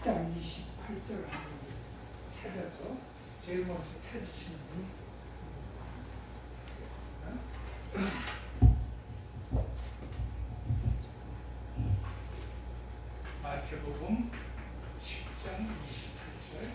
10장 28절 한번 찾아서 제일 먼저 찾으시는 분이 되겠습니다. 마태복음 10장 28절.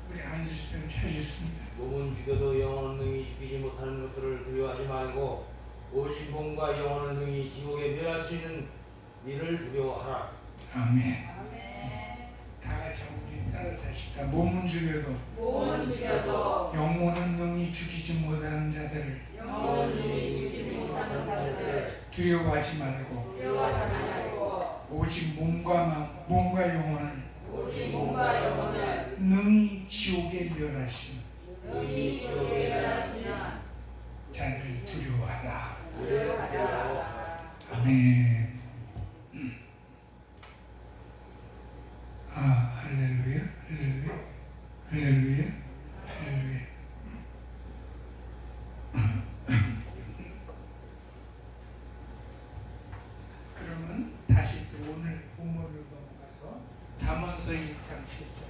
우리 안수시대로 찾으셨습니다. 몸은 죽여도 영혼은 능히 죽이지 못하는 것들을 두려워하지 말고 오직 몸과 영혼을 능히 지옥에 멸할 수 있는 이를 두려워하라. 아멘. 다 같이 우리 따라서 합시다. 몸은 죽여도 영혼은 능히 죽이지 못하는 자들을 두려워하지 말고 오직 몸과 영혼을 능히 지옥에 멸하시는 자를 두려워하라. 아멘. 할렐루야, 할렐루야, 할렐루야, 할렐루야. 그러면 다시 또 오늘 본문으로 넘어가서 잠언서 1장 7절.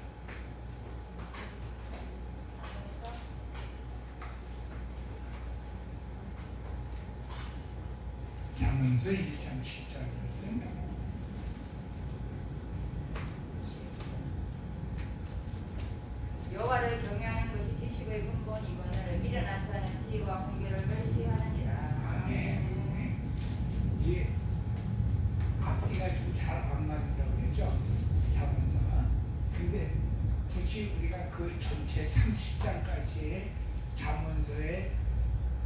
잠언서 1장 7절 말씀. 여호와를 경외하는 것이 지식의 근본이거늘 미련한 자는 지혜와 훈계를 멸시하느니라. 아멘. 이게 앞뒤가 좀 잘 안 맞는다고 그러죠, 잠언서가. 근데 굳이 우리가 그 전체 30장까지의 잠언서의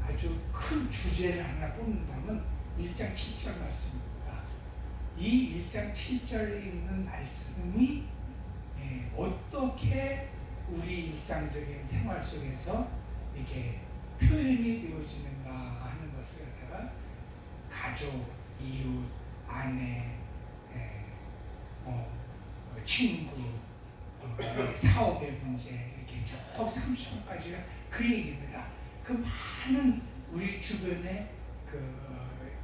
아주 큰 주제를 하나 뽑는다면 1장 7절 말씀입니다. 이 1장 7절에 있는 말씀이 어떻게 우리 일상적인 생활 속에서 이게 표현이 되어지는가 하는 것을 갖다가 가족, 이웃, 아내, 친구, 사업의 문제 이렇게 쭉 30번까지가 그 얘기입니다. 그 많은 우리 주변의 그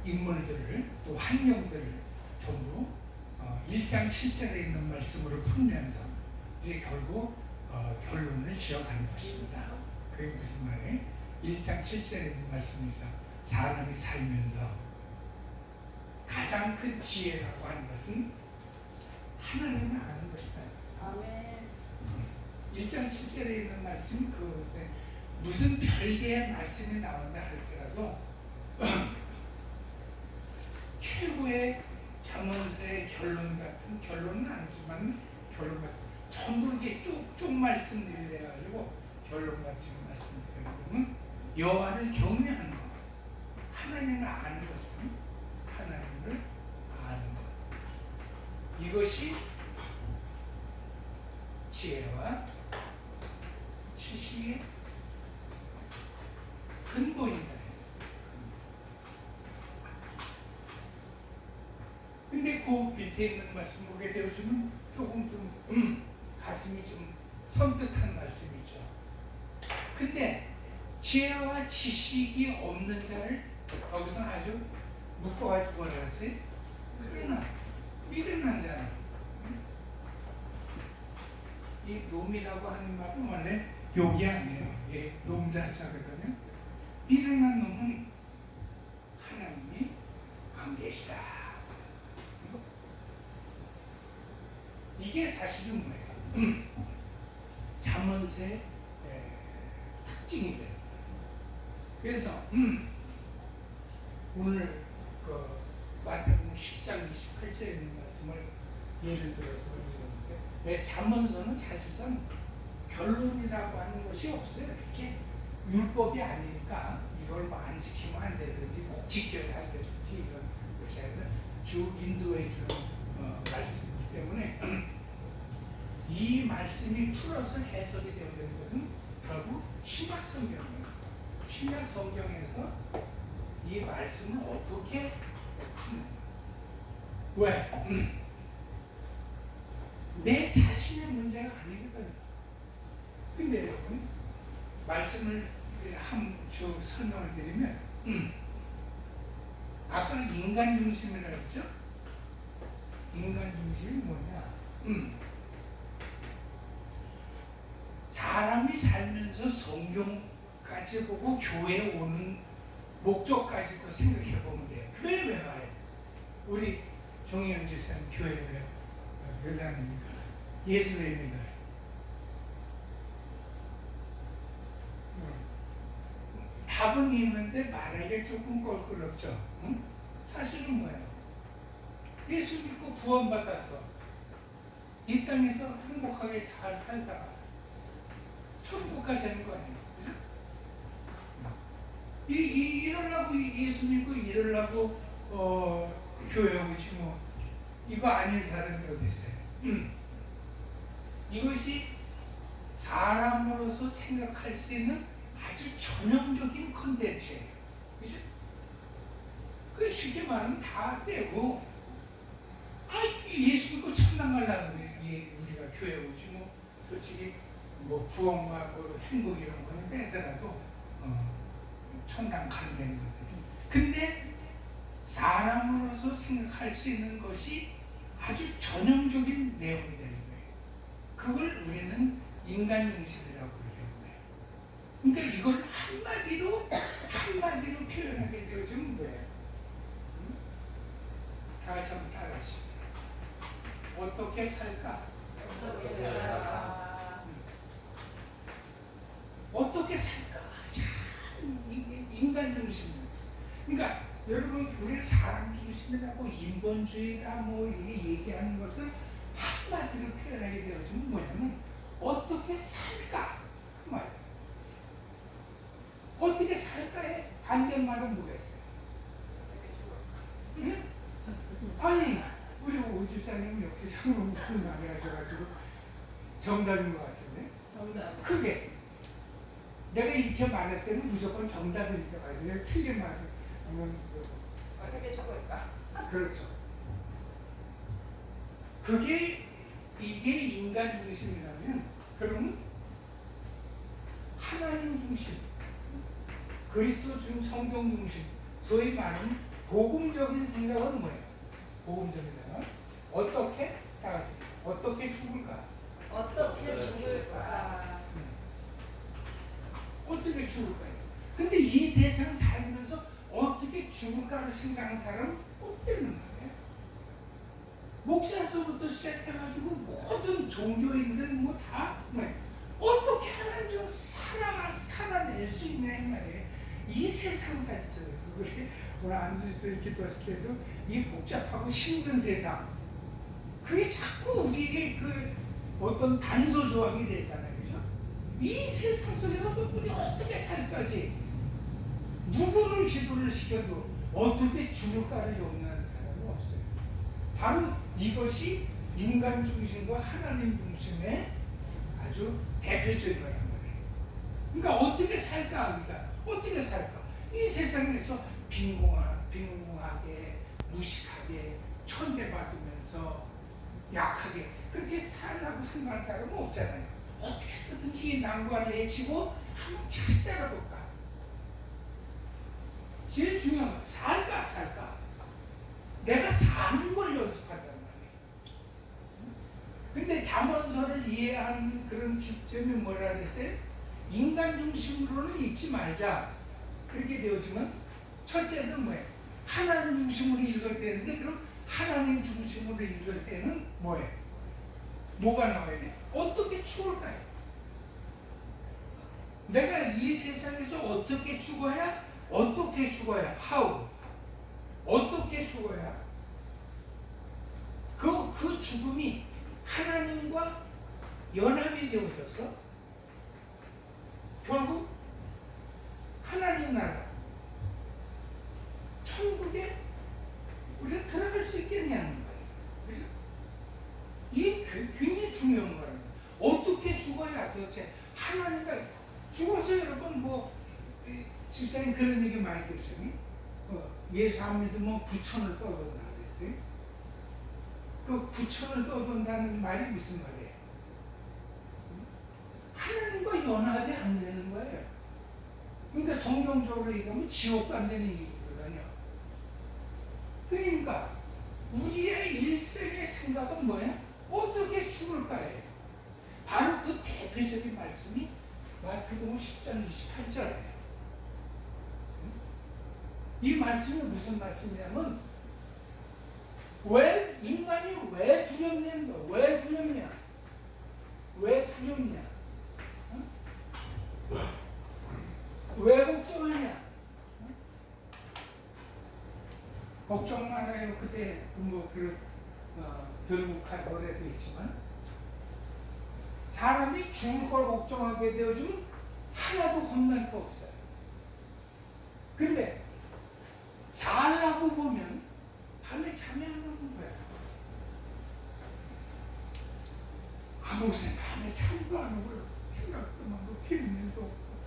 인물들을 또 환경들을 전부 1장 7절에 있는 말씀으로 풀면서 이제 결국 결론을 지어가는 것입니다. 그게 무슨 말이에요? 1장 7절에 있는 말씀에서 사람이 살면서 가장 큰 지혜라고 하는 것은 하나님을 아는 것이다. 아멘. 1장 7절에 있는 말씀 무슨 별개의 말씀이 나온다 할지라도 최고의 잠언서의 결론 같은 결론은 아니지만 결론 같은 전부 이렇게 쭉쭉 말씀들이 돼가지고 결론 같은 말씀드리면 여호와를 경외하는 것, 하나님을 아는 것은 하나님을 아는 것. 이것이 지혜와 지식의 근본이다. 근데 그 밑에 있는 말씀 보게 되어지면 조금 좀 가슴이 좀 섬뜩한 말씀이죠. 근데 지혜와 지식이 없는 자를 여기서 아주 묶어가지고 말하세요. 미련한 자는 이 놈이라고 하는 말은 원래 욕이 아니에요. 놈자자거든요. 미련한 놈은 하나님이 안 계시다. 이게 사실은 뭐예요? 잠언서의 특징이 돼요. 그래서 오늘 그 마태복음 10장 28절에 있는 말씀을 예를 들어서 읽었는데 잠언서는 사실상 결론이라고 하는 것이 없어요. 그게 율법이 아니니까 이걸 뭐 안 지키면 안 되든지 꼭 지켜야 되든지 이런 것이 아니라 쭉 인도해 주는 말씀이기 때문에 이 말씀이 풀어서 해석이 되어지는 것은 결국 신약 성경이에요. 신약 성경에서 이 말씀을 어떻게 왜? 내 자신의 문제가 아니거든요. 근데 여러분 말씀을 한쭉 설명을 드리면 아까 인간 중심이라고 했죠? 인간 중심이 뭐냐? 사람이 살면서 성경까지 보고 교회에 오는 목적까지도 생각해 보면 돼요. 교회 왜 와요? 우리 정의연 집사님 교회 왜 다닙니까? 예수 왜 믿어요? 답은 있는데 말하기가 조금 껄끄럽죠. 응? 사실은 뭐예요? 예수 믿고 구원받아서 이 땅에서 행복하게 잘 살다가 천국 가자는 거 아니에요? 이러려고 예수 믿고 이러려고 교회 오지 뭐 이거 아닌 사람이 어디 있어요? 이것이 사람으로서 생각할 수 있는 아주 전형적인 컨텐츠예요. 그죠? 그 쉽게 말하면 다 빼고 예수 믿고 천당 가려고 그래. 우리가 교회 오지 뭐 솔직히 뭐 구원과 뭐 행복 이런 거는 빼더라도 천당 간다는 거거든. 근데 사람으로서 생각할 수 있는 것이 아주 전형적인 내용이 되는 거예요. 그걸 우리는 인간 중심이라고 그러는 거예요. 그러니까 이걸 한마디로 표현하게 되어지면 뭐예요? 다 같이 한번 따라하시죠. 어떻게 살까? 어떻게 살까? 참 인간 중심이에요. 그러니까 여러분 우리가 사람 중심이라고 인본주의다 뭐 이렇게 얘기하는 것을 한마디로 표현하게 되어지면 뭐냐면 어떻게 살까? 그 말이에요. 어떻게 살까에 반대말은 뭐겠어요? 응? 아니 우리 오주사님 여기서 무슨 말을 하셔가지고 정답인 것 같은데? 정답. 크게 내가 이렇게 말할 때는 무조건 정답이니까 말이에요. 틀린 말을 하면 어떻게 죽을까? 그렇죠. 이게 인간 중심이라면 그러면 하나님 중심, 그리스도 중심, 성경 중심, 소위 말하는 복음적인 생각은 뭐예요? 복음적인 생각 어떻게 다 같이 어떻게 죽을까? 어떻게 죽을까? 어떻게 죽을까요? 근데 이 세상 살면서 어떻게 죽을까를 생각하는 사람은 없다는 거예요. 목사서부터 시작해가지고 모든 종교인들 뭐 다 어떻게 하면 좀 살아낼 수 있냐 이 말이에요. 이 세상 살면서 우리 오늘 안수집도 기도하실 때도 이 복잡하고 힘든 세상 그게 자꾸 우리에게 그 어떤 단서 조항이 되잖아요. 그죠? 이 세상 속에서 우리 어떻게 살까지 누구를 기도를 시켜도 어떻게 죽을까를 염려하는 사람은 없어요. 바로 이것이 인간 중심과 하나님 중심의 아주 대표적인 거란 말이에요. 그러니까 어떻게 살까? 그러니까 어떻게 살까? 이 세상에서 빈궁하게 무식하게 천대받으면서 약하게 그렇게 살라고 생각하는 사람은 없잖아요. 어떻게 해서든지 난관을 해치고 한번 잘 살아볼까? 제일 중요한 건 살까? 내가 사는 걸 연습한단 말이에요. 근데 잠언서를 이해하는 그런 기점이 뭐라 그랬어요? 인간 중심으로는 읽지 말자. 그렇게 되어지면 첫째는 뭐예요? 하나님 중심으로 읽을 때인데 그럼 하나님 중심으로 읽을 때는 뭐예요? 뭐가 나와야 돼? 어떻게 죽을까요? 내가 이 세상에서 어떻게 죽어야? How? 어떻게 죽어야? 그 죽음이 하나님과 연합이 되어져서 결국 하나님 나라 천국에 우리가 들어갈 수 있겠냐는 거예요. 그죠? 이게 굉장히 중요한 거예요. 어떻게 죽어야 도대체 하나님과 죽어서 여러분 집사님 그런 얘기 많이 들으셨니? 예수 안 믿으면 구천을 떠돈다 그랬어요. 그 구천을 떠돈다는 말이 무슨 말이에요? 하나님과 연합이 안 되는 거예요. 성경적으로 얘기하면 지옥 간다는 얘기거든요. 그러니까 우리의 일생의 생각은 뭐야? 어떻게 죽을까예요. 바로 그 대표적인 말씀이 마태복음 10장 28절이에요. 이 말씀이 무슨 말씀이냐면 왜 인간이 왜 두렵냐? 왜 두렵냐? 왜 두렵냐? 왜 걱정하냐? 걱정 말아요. 그때 뭐 그런 들국한 노래도 있지만 사람이 죽을 걸 걱정하게 되어지면 하나도 겁날 거 없어요. 근데 살라고 보면 밤에 잠이 안 오는 거야. 아무 밤에 잠도 안 오고 생각도 많고 필요도 없고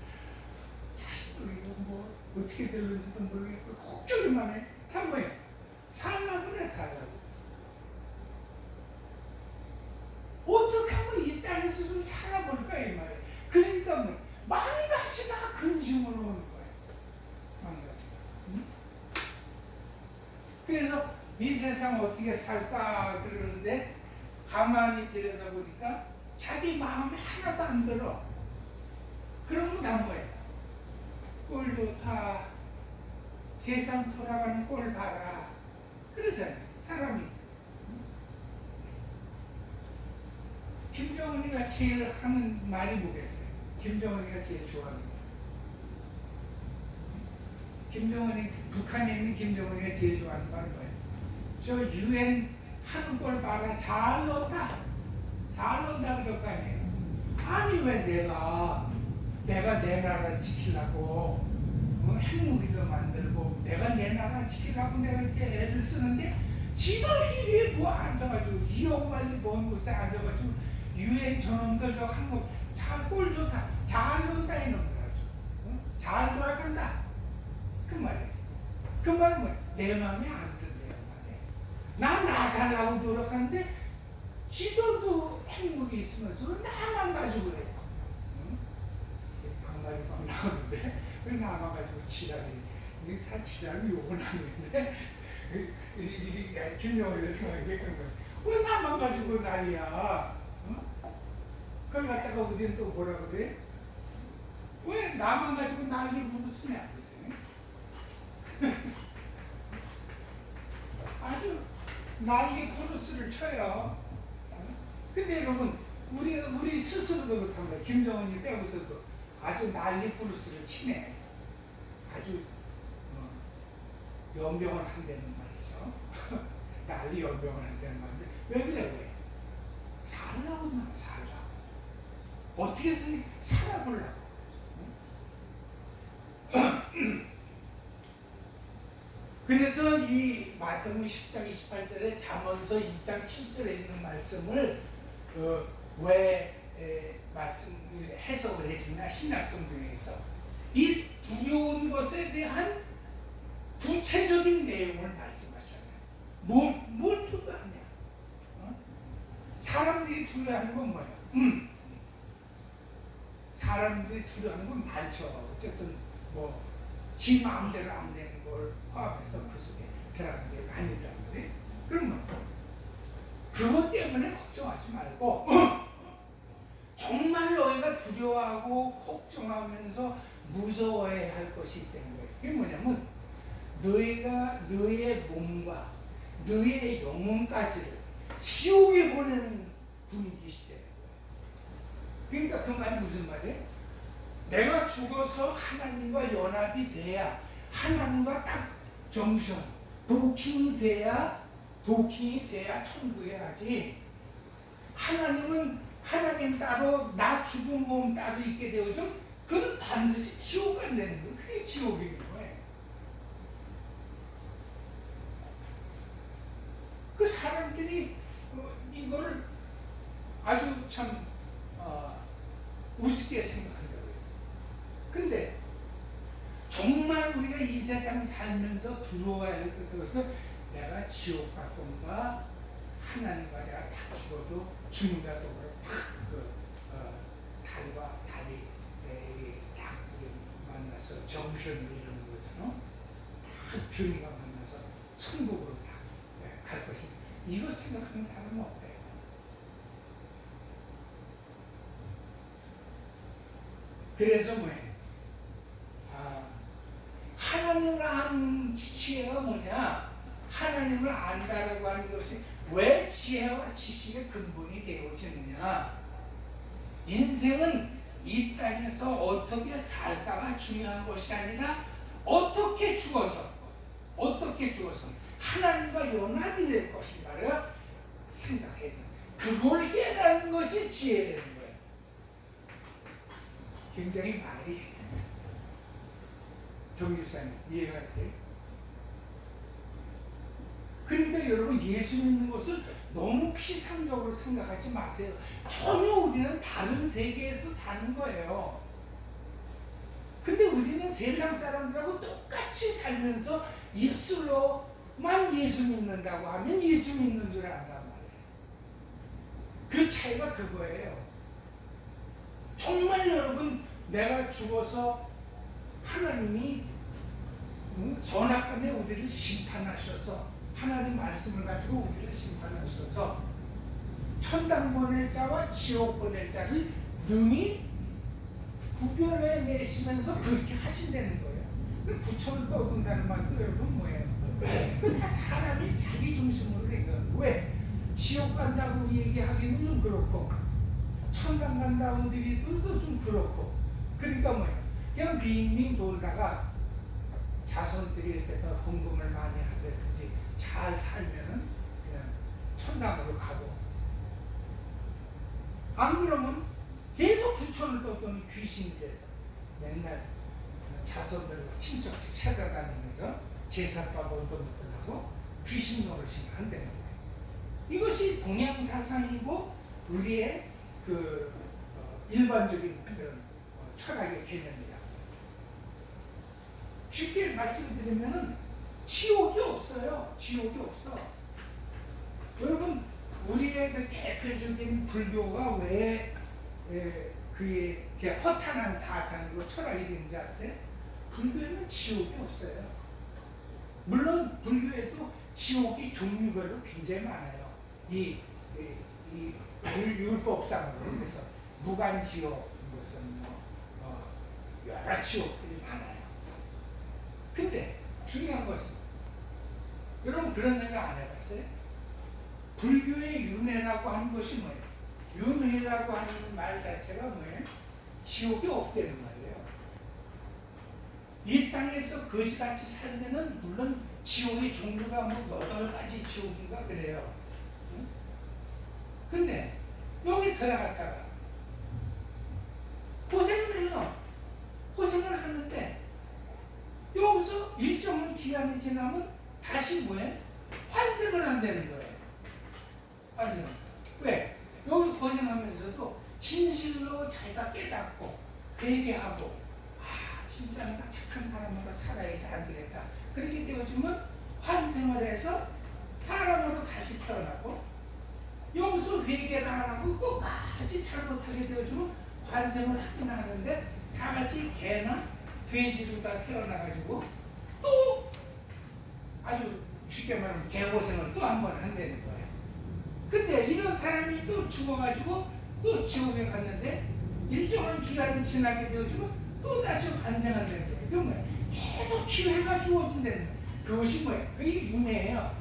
자식도 이거 뭐 어떻게 될는지도 모르겠고 걱정이만 해. 다 뭐야? 살라고 그래. 살라고. 어떻게 하면 이 땅에서 좀 살아볼까 이 말이야. 그러니까 뭐 망가지가 근심으로 오는 거야. 망가지가. 응? 그래서 이 세상 어떻게 살까 그러는데 가만히 들여다보니까 자기 마음에 하나도 안 들어. 그러면 다 뭐야? 꼴 좋다. 세상 돌아가는 꼴 봐라. 그러잖아요. 사람이. 김정은이가 제일 하는 말이 뭐겠어요? 김정은이가 제일 좋아하는 거. 김정은이, 북한에 있는 김정은이가 제일 좋아하는 말은 뭐예요? 저 유엔 하는 걸 봐라. 잘 논다. 잘 논다 그럴 거 아니에요. 아니 왜 내가 내 나라 지키려고 핵무기도 만들고 내가 내 나라 지키려고 내가 이렇게 애를 쓰는데 지들끼리 뭐 앉아가지고 2억 만리 먼 곳에 앉아가지고 유엔 저놈들 저 한국 잘 꼴 좋다. 잘 논다 이놈들 아주. 잘 돌아간다. 그 말이에요. 그 말은 뭐야? 내 마음에 안 든대요. 나 살라고 노력하는데 지들도 핵무기 있으면서 나만 가지고 그래. 방말이 막 나오는데 왜 나만 가지고 지랄이. 지랄이 욕은 하는데 김정은이 생각하기에 그런 거지. 왜 나만 가지고 난리야. 그걸 갖다가 우리는 또 뭐라 그래? 왜 나만 가지고 난리 부르쓰냐 그지? 아주 난리 부르스를 쳐요. 근데 여러분 우리 스스로도 그렇답니다. 김정은이 빼고서도 아주 난리 부르스를 치네. 아주 연병을 한다는 말이죠. 난리 연병을 한다는 말인데 왜 그래 왜? 살라고 나 살라고. 어떻게 해서 살아보려고. 그래서 이 마태복음 10장 28절에 잠언서 2장 7절에 있는 말씀을 왜 해석을 해주냐 신약성경에서 이 두려운 것에 대한 구체적인 내용을 말씀하잖아요. 뭘 두려워하냐? 사람들이 두려워하는 건 뭐예요? 사람들이 두려워하는 건 많죠. 어쨌든 뭐 지 마음대로 안 되는 걸 포함해서 그 속에 들어가는 게 많이 있단 말이에요. 그러면 그것 때문에 걱정하지 말고 정말 너희가 두려워하고 걱정하면서 무서워해야 할 것이 있다는 거예요. 그게 뭐냐면 너희가 너희의 몸과 너희의 영혼까지를 지옥에 보내는 분이 계시다는 거예요. 그러니까 그 말이 무슨 말이에요? 내가 죽어서 하나님과 연합이 돼야 하나님과 딱 정션, 도킹이 돼야 천국에 가지. 하나님 따로 나 죽은 몸 따로 있게 되어져 그건 반드시 지옥 간다는 거예요. 그게 지옥인 거예요. 그 사람들이 이거를 아주 참 우습게 생각한다고요. 근데 정말 우리가 이 세상 살면서 두려워야 할 것은 내가 지옥 갈 건가 하나님과 내가 다 죽어도 주님과 더불어 다리와 다리 딱 만나서 정신을 이루는 거잖아. 다 주님과 만나서 천국으로 다 갈 것이다. 이거 생각하는 사람은 없대요. 그래서 뭐예요? 하나님을 아는 지혜가 뭐냐? 하나님을 안다라고 하는 것이 왜 지혜와 지식의 근본이 되어지느냐? 인생은 이 땅에서 어떻게 살다가 중요한 것이 아니라 어떻게 죽어서 하나님과 연합이 될 것인가를 생각해야 돼요. 그걸 깨닫는 것이 지혜라는 거예요. 굉장히 말이 정지사님 이해가 돼요? 그러니까 여러분 예수 믿는 것을 너무 피상적으로 생각하지 마세요. 전혀 우리는 다른 세계에서 사는 거예요. 근데 우리는 세상 사람들하고 똑같이 살면서 입술로만 예수 믿는다고 하면 예수 믿는 줄 안단 말이에요. 그 차이가 그거예요. 정말 여러분 내가 죽어서 하나님이 선악간에 우리를 심판하셔서 하나님 말씀을 가지고 우리를 심판하셔서 천당 보낼 자와 지옥 보낼 자를 능히 구별해 내시면서 그렇게 하신다는 거예요. 구천을 떠든다는 말도 여러분 뭐예요? 다 사람이 자기 중심으로 얘기하는 거예요. 왜? 지옥 간다고 얘기하기는 좀 그렇고 천당 간다고 얘기도 좀 그렇고 그러니까 뭐예요? 그냥 빙빙 돌다가 자손들이 이렇게 헌금을 많이 하든지 잘 살면은 그냥 천당으로 가고 안 그러면 계속 구천을 떠도는 귀신이 돼서 맨날 자손들과 친척들 찾아다니면서 제사밥 얻어먹으려고 귀신 노릇을 한다는 거예요. 이것이 동양 사상이고 우리의 그 일반적인 그런 철학의 개념이다. 쉽게 말씀드리면은 지옥이 없어요. 지옥이 없어. 여러분 우리의 그 대표적인 불교가 왜 그게 허탄한 사상이고 철학이 되는지 아세요? 불교에는 지옥이 없어요. 물론 불교에도 지옥이 종류별로 굉장히 많아요. 이 율법상으로 그래서 무간지옥 무슨 여러 지옥들이 많아요. 근데 중요한 것은 여러분 그런 생각 안 해봤어요? 불교의 윤회라고 하는 것이 뭐예요? 윤회라고 하는 말 자체가 뭐예요? 지옥이 없다는 말이에요. 이 땅에서 거지같이 살면은 물론 지옥의 종류가 뭐 8가지 지옥인가 그래요. 응? 근데 여기 들어갔다가 고생을 해요. 고생을 하는데 여기서 일정한 기간이 지나면 다시 뭐예요? 환생을 한다는 거예요. 환생. 왜? 여기 고생하면서도 진실로 자기가 깨닫고 회개하고 진짜 내가 착한 사람으로 살아야지 안 되겠다. 그렇게 되어지면 환생을 해서 사람으로 다시 태어나고 여기서 회개를 안 하고 끝까지 잘못하게 되어지면 환생을 하긴 하는데 다 같이 개나 돼지로 다 태어나가지고 또 아주 쉽게 말하면 개고생을 또 한 번 한다는 거예요. 근데 이런 사람이 또 죽어가지고 또 지옥에 갔는데 일정한 기간이 지나게 되어지면 또 다시 환생한다는 거예요. 그건 뭐예요? 계속 기회가 주어진다는 거예요. 그것이 뭐예요? 그게 윤회예요.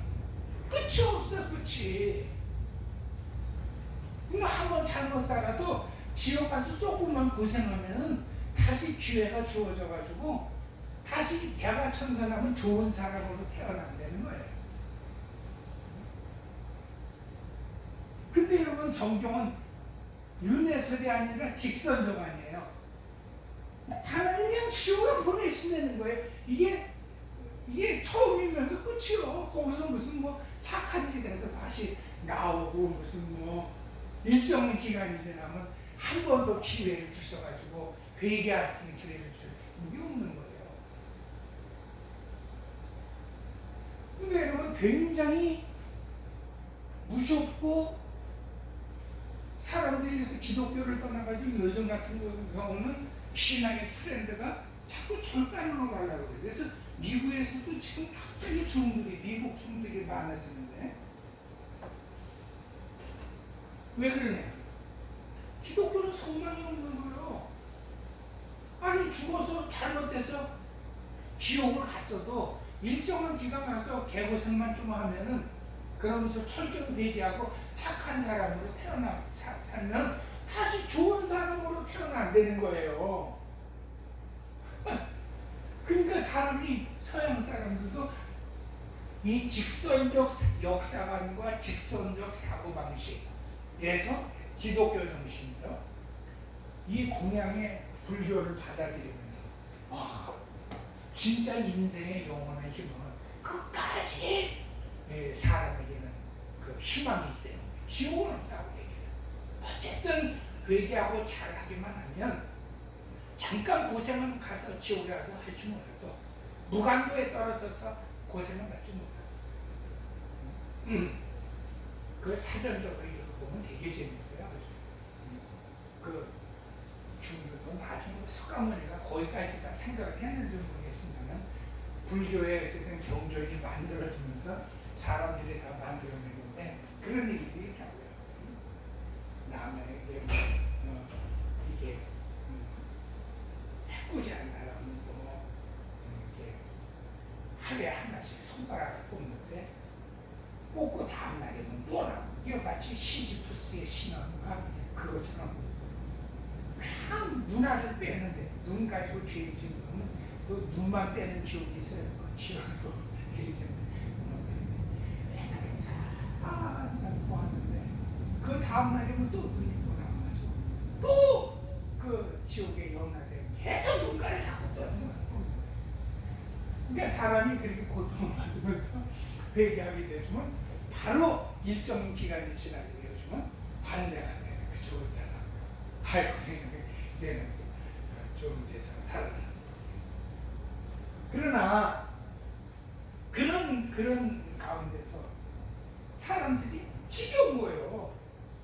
끝이 없어, 끝이. 한번 잘못 살아도 지옥 가서 조금만 고생하면 다시 기회가 주어져가지고 다시 대가천선하면 좋은 사람으로 태어난다는 거예요. 근데 여러분 성경은 윤회설이 아니라 직선적 아니에요. 하나님이 그냥 지옥에 보내신다는 거예요. 이게 처음이면서 끝이요. 거기서 무슨 뭐 착한 짓 해서 다시 나오고 무슨 뭐 일정 기간이 지나면 한 번 더 기회를 주셔가지고 회개할 수 있는 기회를 주셔. 이게 없는 거예요. 근데 여러분 굉장히 무섭고 사람들이 그래서 기독교를 떠나가지고 요즘 같은 경우는 신앙의 트렌드가 자꾸 절간으로 가려고 그래. 그래서 미국에서도 지금 갑자기 미국 중들이 많아지는데 왜 그러냐? 기독교는 소망이 없는 거예요. 아니 죽어서 잘못돼서 지옥을 갔어도 일정한 기간 가서 개고생만 좀 하면은 그러면서 철저히 회개하고 착한 사람으로 살면 다시 좋은 사람으로 태어나야 되는 거예요. 그러니까 서양 사람들도 이 직선적 역사관과 직선적 사고방식에서 기독교 정신이죠. 이 동양의 불교를 받아들이면서 진짜 인생의 영원한 희망은 끝까지 사람에게는 그 희망이 있기 때문에 지옥은 없다고 얘기해요. 어쨌든 회개하고 잘하기만 하면 잠깐 고생은 가서 지옥에 가서 할지 몰라도 무간도에 떨어져서 고생은 받지 못하고 그 사전적으로 읽어보면 되게 재밌어요. 그 중국도 나중에 석가모니가 거기까지 다 생각을 했는지 모르겠습니다만 불교의 어쨌든 경전이 만들어지면서 사람들이 다 만들어내는데 그런 얘기들이 있다고요. 남에게 이게 해꾸지한 사람은 이렇게 하루에 하나씩 손가락을 꼽는데 꽂고 다음날에는 또라고. 이게 마치 시지푸스의 신화가 그것처럼 참 눈알을 빼는데 눈 가지고 죄를 지으면 그 눈만 빼는 기억이 있어요. 그 지옥으로 죄를 지으면 난 보았는데 그 다음날이면 또 눈이 또 남아지고 또 그 지옥에 연하되면 계속 눈가를 자꾸 떠는 거예요. 그러니까 사람이 그렇게 고통을 받으면서 회개하게 되면 바로 일정 기간이 지나게 되어주면 반세가 되는 그 좋은 사람. 아이고 생각해 이제는 좋은 세상 살아라. 그러나 그런 가운데서 사람들이 지겨운 거예요.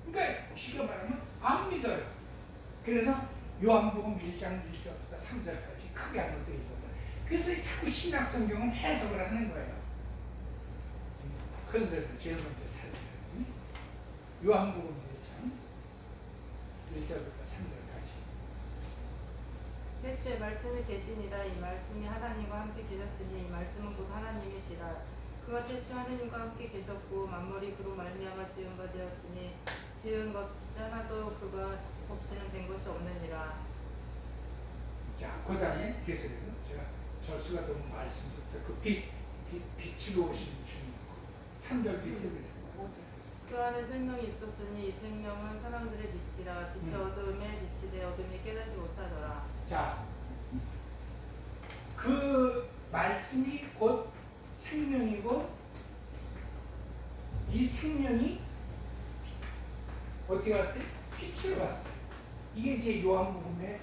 그러니까 쉽게 말하면 안 믿어요. 그래서 요한복음 1장 1절부터 3절까지 크게 한번 더 읽어봐요. 그래서 자꾸 신약 성경은 해석을 하는 거예요. 큰 소리로 제일 먼저 찾아요. 요한복음 1장 1절부터 3절까지. 태초에 말씀이 계시니라. 이 말씀이 하나님과 함께 계셨으니 이 말씀은 곧 하나님이시라. 그가 태초 하나님과 함께 계셨고 만물이 그로 말미암아 지은 바 되었으니 지은 것 하나도 그가 없이는 된 것이 없느니라. 자, 그 다음에 계속해서 제가 절수가 너무 말씀부터 그 빛으로 오신 주님 3절 빛에서 그 안에 생명이 있었으니 이 생명은 사람들의 빛이라. 빛이 어둠에 빛이 되 어둠이 깨닫지 못하더라. 자, 그 말씀이 곧 생명이고 이 생명이 어떻게 왔어요? 빛으로 왔어요. 이게 이제 요한복음의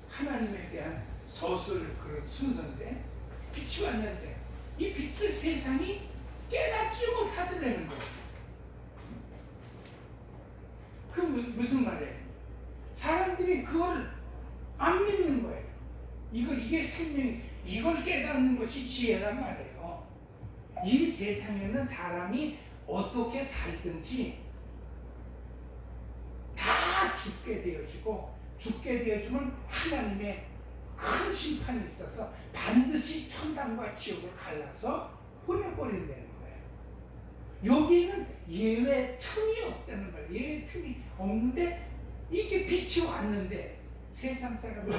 하나님에 대한 서술 그런 순서인데 빛이 왔는데 이 빛을 세상이 깨닫지 못하더라는 거예요. 그 무슨 말이에요? 사람들이 그걸 안 믿는 거예요. 이게 생명, 이걸 깨닫는 것이 지혜란 말이에요. 이 세상에는 사람이 어떻게 살든지 다 죽게 되어지고 죽게 되어지면 하나님의 큰 심판이 있어서 반드시 천당과 지옥을 갈라서 보내버린다는 거예요. 여기는 예외 틈이 없다는 거예요. 예외 틈이 없는데 이게 빛이 왔는데 세상 사람은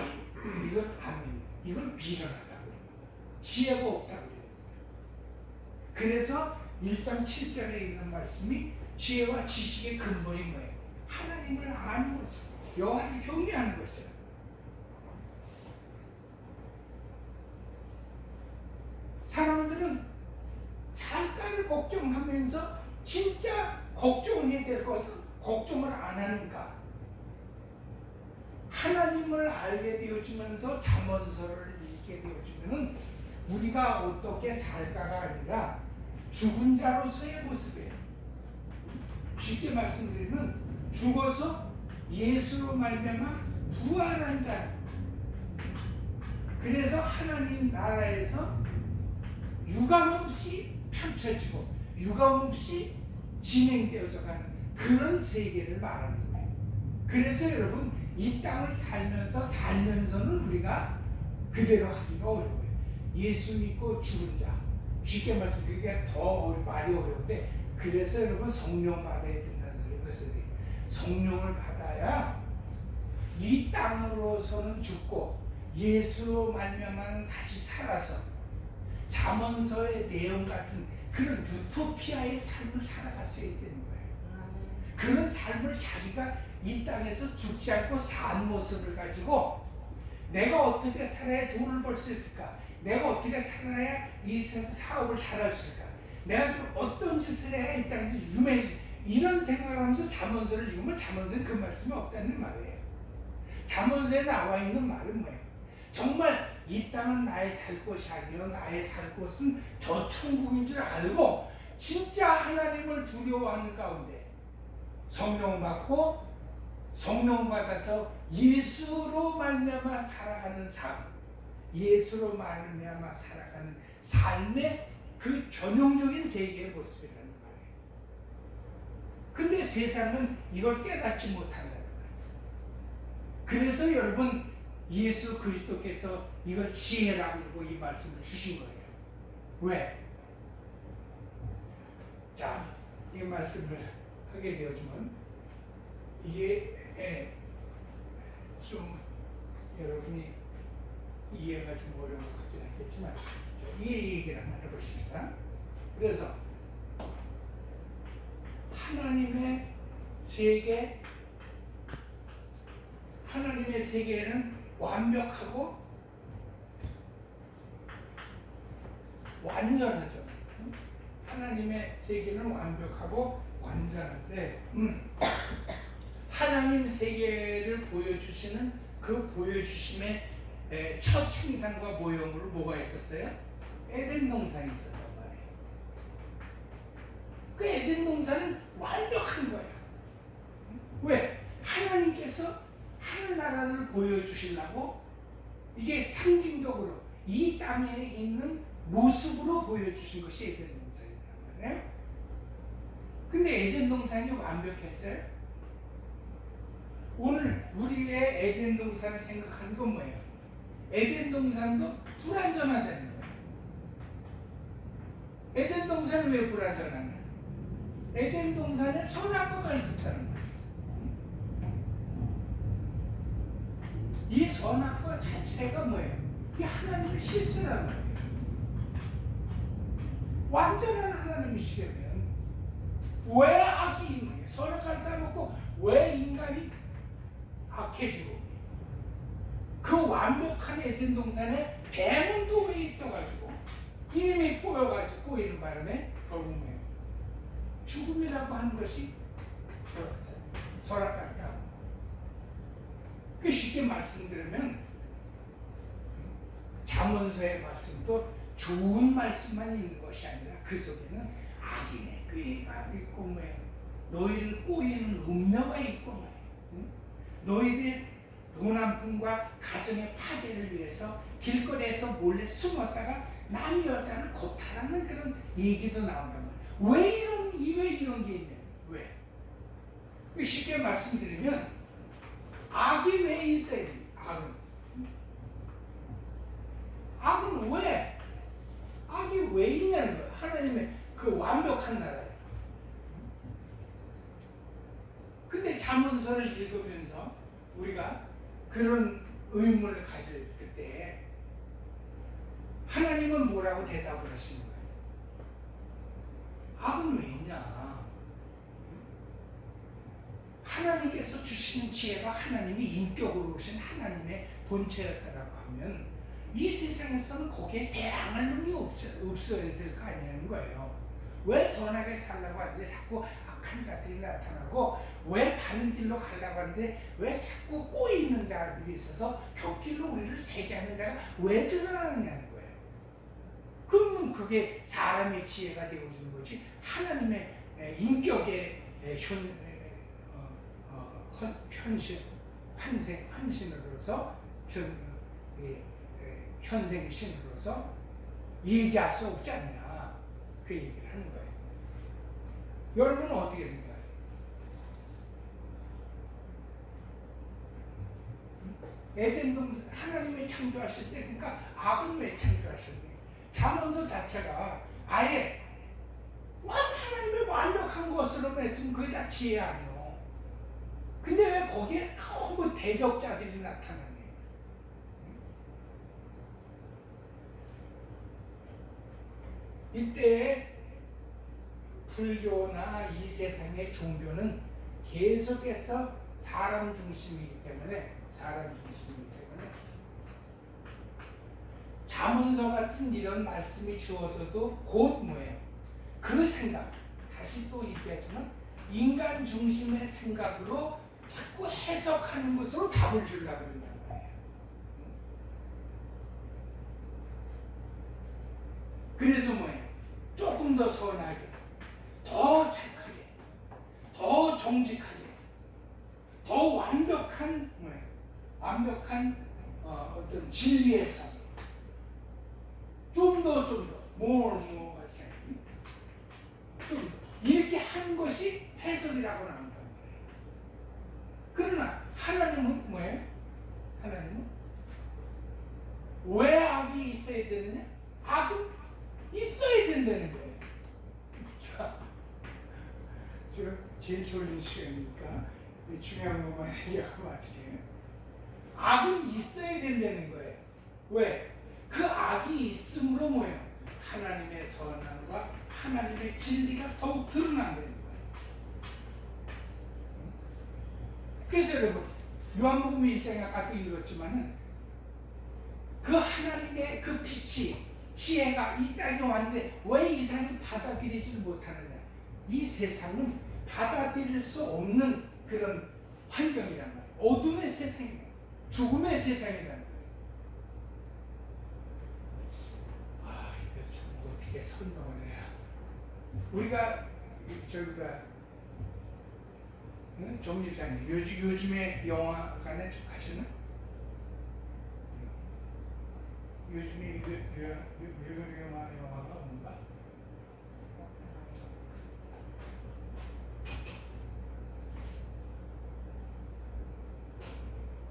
이걸 안 믿는, 이걸 미련하다고 지혜가 없다고 그래요. 그래서 1장 7절에 있는 말씀이 지혜와 지식의 근본이 뭐예요? 하나님을 아는 것이에요. 여호와를 경외하는 것이에요. 사람들은 살까를 걱정하면서 진짜 걱정을 해야 될 것은 걱정을 안 하는가? 하나님을 알게 되어지면서 잠언서를 읽게 되어지면 우리가 어떻게 살까가 아니라 죽은 자로서의 모습이에요. 쉽게 말씀드리면 죽어서 예수로 말미암아 부활한 자, 그래서 하나님 나라에서 유감없이 펼쳐지고 유감없이 진행되어져 가는 그런 세계를 말하는 거예요. 그래서 여러분 이 땅을 살면서는 우리가 그대로 하기가 어려워요. 예수 믿고 죽은 자, 쉽게 말해서 그게 더 말이 어려운데, 그래서 여러분 성령 받아야 된다는 소리가 있어요. 성령을 받아야 이 땅으로서는 죽고 예수로 말미암아 다시 살아서 잠언서의 내용 같은 그런 유토피아의 삶을 살아갈 수 있게 되는 거예요. 그런 삶을 자기가 이 땅에서 죽지 않고 산 모습을 가지고 내가 어떻게 살아야 돈을 벌 수 있을까? 내가 어떻게 살아야 이 사업을 잘할 수 있을까? 내가 좀 어떤 짓을 해야 이 땅에서 유명해질, 이런 생각을 하면서 잠언서를 읽으면 잠언서에 그 말씀이 없다는 말이에요. 잠언서에 나와 있는 말은 뭐예요? 정말 이 땅은 나의 살 곳이 아니요 나의 살 곳은 저 천국인 줄 알고 진짜 하나님을 두려워하는 가운데 성령 받고 성령 받아서 예수로 말미암아 살아가는 삶, 예수로 말미암아 살아가는 삶의 그 전형적인 세계의 모습이라는 거예요. 근데 세상은 이걸 깨닫지 못한다는 거예요. 그래서 여러분 예수 그리스도께서 이걸 지혜라고 그러고 이 말씀을 주신 거예요. 왜? 자, 이 말씀을 하게 되어지면 이게 좀 여러분이 이해가 좀 어려운 것 같긴 하겠지만 이 얘기를 한번 해보십시다. 그래서 하나님의 세계는 완벽하고 완전하죠. 하나님의 세계는 완벽하고 완전한데 하나님 세계를 보여주시는 그 보여주심의 첫 형상과 모형으로 뭐가 있었어요? 에덴 동산이 있었단 말이에요. 그 에덴 동산은 완벽한 거예요. 왜? 하나님께서 하늘나라를 보여주시려고 이게 상징적으로 이 땅에 있는 모습으로 보여주신 것이 에덴 동산이란 말이에요. 근데 에덴 동산이 완벽했어요? 오늘 우리의 에덴 동산을 생각하는 건 뭐예요? 에덴 동산도 불완전하다는 거예요. 에덴 동산은 왜 불완전하냐? 에덴 동산에 선악과가 있었다는 거예요. 이 선악과 자체가 뭐예요? 이 하나님의 실수라는 거예요. 완전한 하나님이시려면 왜 악이 있는 거예요? 선악과를 따먹고 왜 인간이 악해지고 그 완벽한 에덴 동산에 뱀은 또 왜 있어가지고 이놈이 꼬여가지고 꼬이는 바람에 결국 뭐예요? 죽음이라고 하는 것이 선악과를 따먹고. 그 쉽게 말씀드리면 잠언서의 말씀도 좋은 말씀만 있는 것이 아니라 그 속에는 악인의 꾀가 있고 뭐예요? 너희를 꼬이는 음녀가 있고 뭐예요? 너희들의 돈 한 푼과 가정의 파괴를 위해서 길거리에서 몰래 숨었다가 남의 여자를 겁탈하는 그런 얘기도 나온단 말이에요. 왜 이런 게 있냐? 왜? 쉽게 말씀드리면 악이 왜 있어야 돼? 악은 왜? 악이 왜 있냐는 거예요. 하나님의 그 완벽한 나라예요. 근데 잠언서를 읽으면서 우리가 그런 의문을 가질 때 하나님은 뭐라고 대답을 하시는 거예요? 악은 왜 있냐? 하나님께서 주시는 지혜가 하나님이 인격으로 오신 하나님의 본체였다라고 하면 이 세상에서는 거기에 대항할 놈이 없어야 될 거 아니냐는 거예요. 왜 선하게 살라고 하는데 자꾸 악한 자들이 나타나고, 왜 바른 길로 가려고 하는데 왜 자꾸 꼬이는 자들이 있어서 곁길로 우리를 세게 하는 자가 왜 드러나느냐는 거예요. 그러면 그게 사람의 지혜가 되어지는 거지 하나님의 인격의 환신으로서 현생신으로서 얘기할 수 없지 않냐, 그 얘기를 하는 거예요. 여러분은 어떻게 생각하세요? 에덴 동산 하나님이 창조하실 때, 그러니까 악은 왜 창조하셨냐? 잠언서 자체가 아예 하나님의 완벽한 것으로 말씀, 그게 다 지혜 아니요. 근데 왜 거기에 너무 대적자들이 나타나냐? 이때 불교나 이 세상의 종교는 계속해서 사람 중심이기 때문에 잠언서 같은 이런 말씀이 주어져도 곧 뭐예요? 그 생각, 다시 또 얘기하지만 인간 중심의 생각으로 자꾸 해석하는 것으로 답을 주려고 그런다는 거예요. 그래서 뭐예요? 조금 더 선하게, 더 착하게, 더 정직하게, 더 완벽한 뭐예요? 완벽한 어떤 진리의 사상, 좀 더 이렇게 한 것이 해석이라고 나온다는 거예요. 그러나 하나님은 뭐예요? 하나님은 왜 악이 있어야 되느냐? 악은 있어야 된다는 거예요. 자, 지금 제일 졸린 시간이니까 중요한 것만 얘기하고 마치게요. 악은 있어야 된다는 거예요. 왜? 그 악이 있음으로 뭐예요? 하나님의 선함과 하나님의 진리가 더욱 드러난다는 거예요. 그래서 여러분, 요한복음 1장에 아까도 읽었지만은 그 하나님의 그 빛이, 지혜가 이 땅에 왔는데 왜 이 사람이 받아들이지를 못하느냐? 이 세상은 받아들일 수 없는 그런 환경이란 말이에요. 어둠의 세상이에요. 죽음의 세상이란 말이에요. 이거 참 어떻게 설명을 해야? 우리가 정 집사님 요즘에 영화관에 가시나? 요즘에 영화가 뭔가?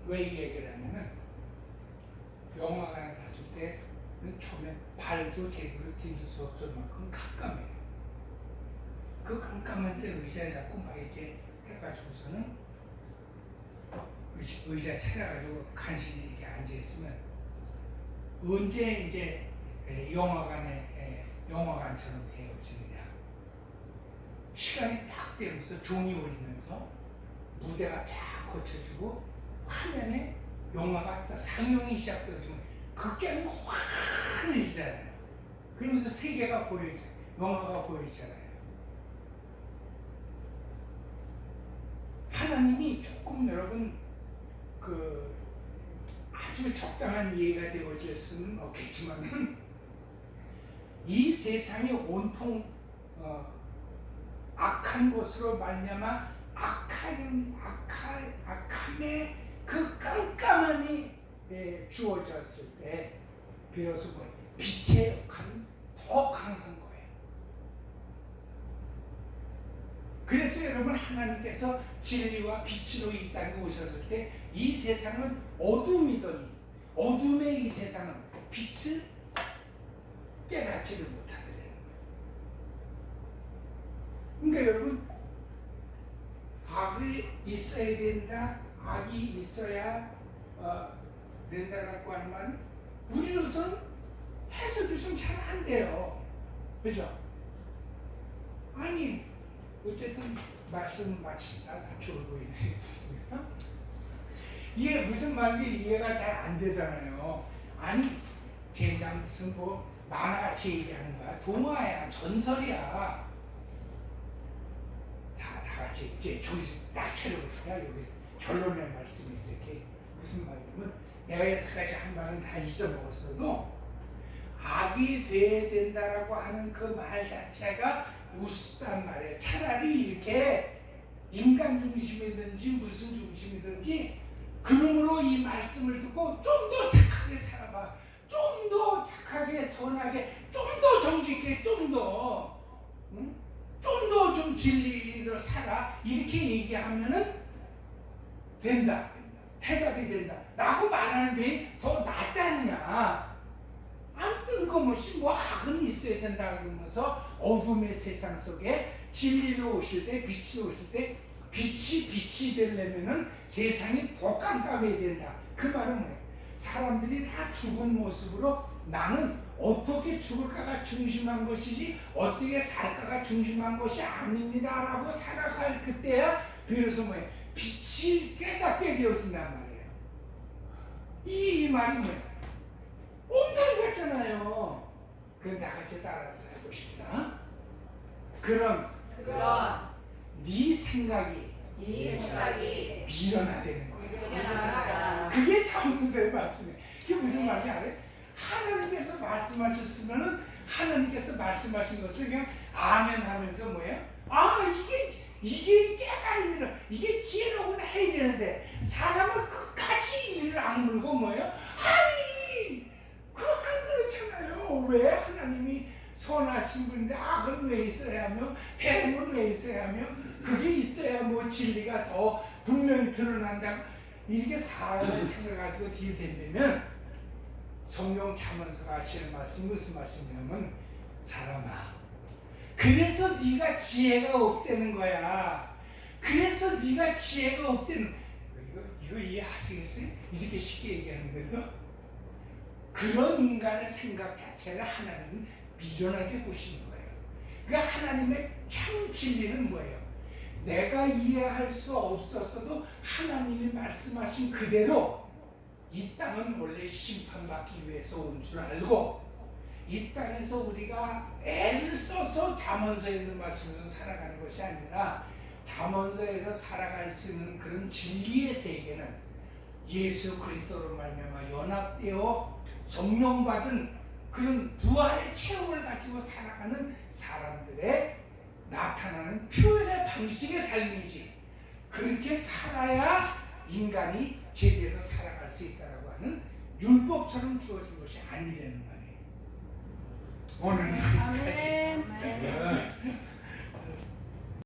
왜 이 얘기를 하냐면, 영화관에 갔을 때는 처음에 발도 제대로 디딜 수 없을 만큼 깜깜해요. 그 깜깜한 데 의자에 자꾸 막 이렇게 해가지고서는 의자 찾아가지고 간신히 이렇게 앉아있으면 언제 이제 영화관처럼 되어지느냐. 시간이 딱 되면서 종이 울리면서 무대가 쫙 거쳐지고 화면에 영화가 딱 상영이 시작되어지면 극장이 환해지잖아요. 그러면서 세계가 보여지잖아요. 영화가 보여지잖아요. 하나님이 조금 여러분 아주 적당한 이해가 되어질 수는 없겠지만 이 세상이 온통 악한 것으로 말미암아 악함의 그 깜깜함이 주어졌을 때 비로소 빛의 역할은 더 강한 거예요. 그래서 여러분, 하나님께서 진리와 빛으로 이 땅에 오셨을 때 이 세상은 어둠이더니 어둠의 이 세상은 빛을 깨닫지를 못하더래요. 그러니까 여러분, 악이 있어야 된다, 악이 있어야 된다라고 하는 말은 우리로서는 해석이 좀 잘 안 돼요. 그죠? 아니, 어쨌든 말씀 마치다 다 졸고 있습니다. 이게 무슨 말인지 이해가 잘 안 되잖아요. 아니, 젠장 무슨 만화같이 얘기하는 거야. 동화야, 전설이야. 자, 다 같이 이제 정신 딱 차려봅시다. 여기서 결론의 말씀이 있어요. 이게 무슨 말이냐면, 내가 여태까지 한 말은 다 잊어먹었어도 악이 돼야 된다라고 하는 그 말 자체가 우습단 말이에요. 차라리 이렇게 인간 중심이든지 무슨 중심이든지 그러므로 이 말씀을 듣고 좀 더 착하게 살아봐, 좀 착하게 선하게 좀 더 정직해 좀 더 좀 더 좀 진리로 살아 이렇게 얘기하면은 된다. 해답이 된다. 라고 말하는 게 더 낫지 않냐. 안 뜬금없이 뭐 악은 있어야 된다 그러면서 어둠의 세상 속에 진리로 오실 때 빛이 오실 때 빛이 되려면은 세상이 더 깜깜해야 된다. 그 말은 뭐예요? 사람들이 다 죽은 모습으로 나는 어떻게 죽을까가 중심한 것이지 어떻게 살까가 중심한 것이 아닙니다 라고 살아갈 그때야 비로소 뭐예요? 빛이 깨닫게 되어진단 말이에요. 이 말이 뭐예요? 엉터리 같잖아요. 그럼 나같이 따라서 해봅시다. 그런 네 생각이 미련하다는 거예요. 그게 자문서의 말씀이에요. 그게 무슨 말인지 알아요? 하나님께서 말씀하셨으면은 하나님께서 말씀하신 것을 그냥 아멘 하면서 뭐예요? 아 이게 깨달음이라 이게 지혜로운 해야 되는데 사람은 끝까지 이를 악물고 뭐예요? 아니 그거 안 그렇잖아요. 왜 하나님이 선하신 분인데 악은 왜 있어야 하며 뱀은 왜 있어야 하며 그게 있어야 뭐 진리가 더 분명히 드러난다. 이렇게 사람의 생각을 가지고 뒤에 댄다면 성경 잠언서가 하시는 말씀이 무슨 말씀이냐면 사람아 그래서 네가 지혜가 없다는 거야. 그래서 네가 지혜가 없다는 이거 이해하시겠어요? 이렇게 쉽게 얘기하는데도 그런 인간의 생각 자체를 하나님은 미련하게 보시는 거예요. 그러니까 하나님의 참 진리는 뭐예요? 내가 이해할 수 없었어도 하나님이 말씀하신 그대로 이 땅은 원래 심판받기 위해서 온 줄 알고 이 땅에서 우리가 애를 써서 잠언서에 있는 말씀으로 살아가는 것이 아니라 잠언서에서 살아갈 수 있는 그런 진리의 세계는 예수 그리스도로 말미암아 연합되어 성령받은 그런 부활의 체험을 가지고 살아가는 사람들의 나타나는 표현의 방식의 삶이지 그렇게 살아야 인간이 제대로 살아갈 수 있다고 하는 율법처럼 주어진 것이 아니라는 말이에요. 오늘은 여기까지. 아멘.